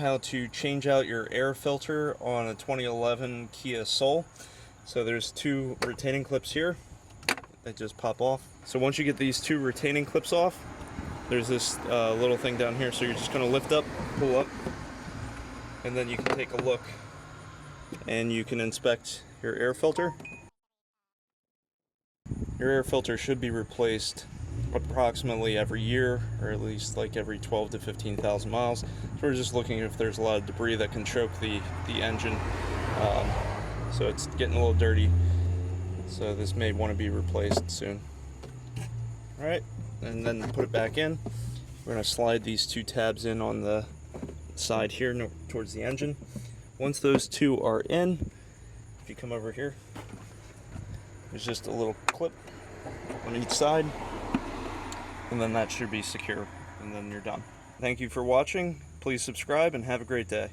How to change out your air filter on a 2011 Kia Soul. So there's two retaining clips here that just pop off. So once you get these two retaining clips off, there's this little thing down here. So you're just going to lift up, pull up, and then you can take a look and you can inspect your air filter. Your air filter should be replaced approximately every year, or at least like every 12 to 15,000 miles. So we're just looking if there's a lot of debris that can choke the engine. So it's getting a little dirty. So this may want to be replaced soon. Alright, and then put it back in. We're going to slide these two tabs in on the side here towards the engine. Once those two are in, if you come over here, there's just a little clip on each side, and then that should be secure, and then you're done. Thank you for watching. Please subscribe and have a great day.